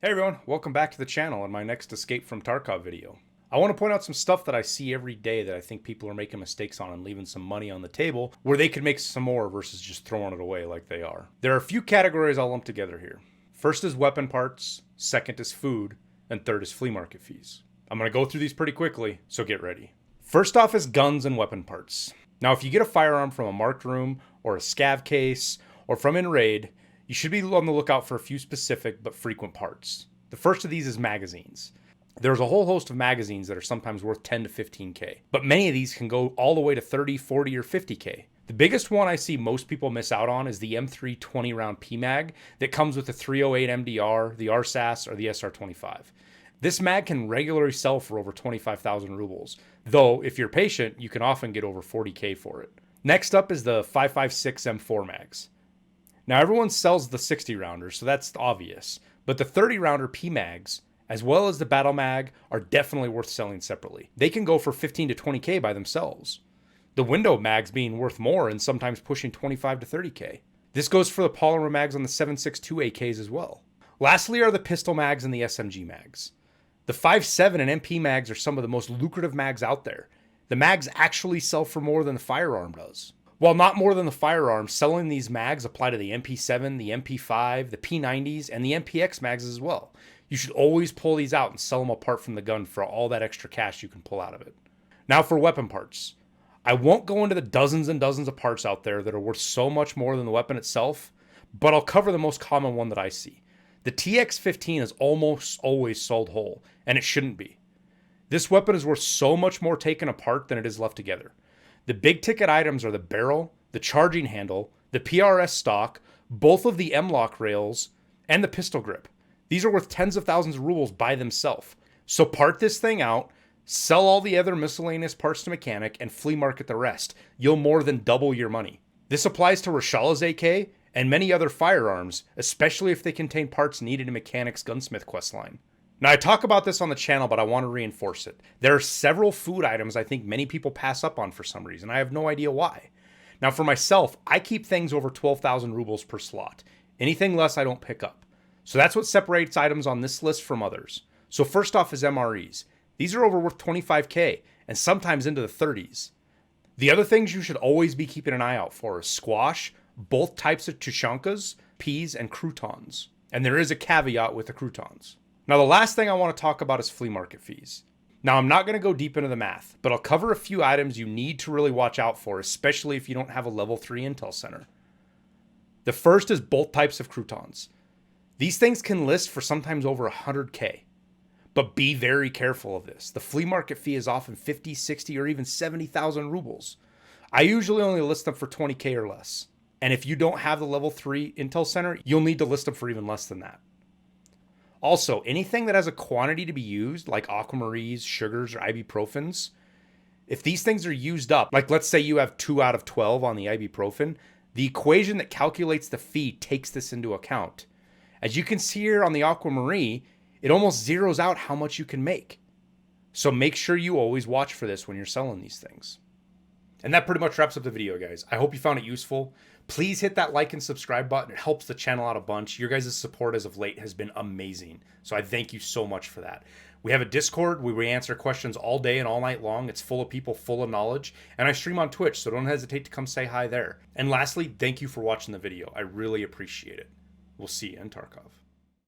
Hey everyone, welcome back to the channel and my next Escape from Tarkov video. I want to point out some stuff that I see every day that I think people are making mistakes on and leaving some money on the table where they could make some more versus just throwing it away like they are. There are a few categories I'll lump together here. First is weapon parts, second is food, and third is flea market fees. I'm going to go through these pretty quickly, so get ready. First off is guns and weapon parts. Now if you get a firearm from a marked room or a scav case or from in raid, you should be on the lookout for a few specific but frequent parts. The first of these is magazines. There's a whole host of magazines that are sometimes worth 10 to 15k, but many of these can go all the way to 30, 40, or 50k. The biggest one I see most people miss out on is the M3 20 round PMag that comes with the 308 MDR, the RSAS, or the SR25. This mag can regularly sell for over 25,000 rubles, though if you're patient, you can often get over 40k for it. Next up is the 5.56 M4 mags. Now everyone sells the 60 rounder, so that's obvious, but the 30 rounder PMags, as well as the battle mag, are definitely worth selling separately. They can go for 15 to 20k by themselves. The window mags being worth more and sometimes pushing 25 to 30k. This goes for the polymer mags on the 7.62 AKs as well. Lastly are the pistol mags and the SMG mags. The 5.7 and MP mags are some of the most lucrative mags out there. The mags actually sell for more than the firearm does. While not more than the firearm, selling these mags apply to the MP7, the MP5, the P90s, and the MPX mags as well. You should always pull these out and sell them apart from the gun for all that extra cash you can pull out of it. Now for weapon parts. I won't go into the dozens and dozens of parts out there that are worth so much more than the weapon itself, but I'll cover the most common one that I see. The TX15 is almost always sold whole, and it shouldn't be. This weapon is worth so much more taken apart than it is left together. The big ticket items are the barrel, the charging handle, the PRS stock, both of the M-lock rails, and the pistol grip. These are worth tens of thousands of rubles by themselves. So part this thing out, sell all the other miscellaneous parts to mechanic, and flea market the rest. You'll more than double your money. This applies to Rashal's AK and many other firearms, especially if they contain parts needed in mechanic's gunsmith questline. Now I talk about this on the channel, but I want to reinforce it. There are several food items I think many people pass up on for some reason. I have no idea why. Now for myself, I keep things over 12,000 rubles per slot. Anything less I don't pick up. So that's what separates items on this list from others. So first off is MREs. These are over worth 25k and sometimes into the 30s. The other things you should always be keeping an eye out for is squash, both types of tushankas, peas, and croutons. And there is a caveat with the croutons. Now the last thing I want to talk about is flea market fees. Now I'm not going to go deep into the math, but I'll cover a few items you need to really watch out for, especially if you don't have a level 3 intel center. The first is both types of croutons. These things can list for sometimes over 100k, but be very careful of this. The flea market fee is often 50, 60, or even 70,000 rubles. I usually only list them for 20k or less. And if you don't have the level 3 intel center, you'll need to list them for even less than that. Also, anything that has a quantity to be used, like aquamarines, sugars, or ibuprofens, if these things are used up, like let's say you have 2 out of 12 on the ibuprofen, the equation that calculates the fee takes this into account. As you can see here on the aquamarine, it almost zeroes out how much you can make. So make sure you always watch for this when you're selling these things. And that pretty much wraps up the video, guys. I hope you found it useful. Please hit that like and subscribe button. It helps the channel out a bunch. Your guys' support as of late has been amazing. So I thank you so much for that. We have a Discord where we answer questions all day and all night long. It's full of people full of knowledge. And I stream on Twitch, so don't hesitate to come say hi there. And lastly, thank you for watching the video. I really appreciate it. We'll see you in Tarkov.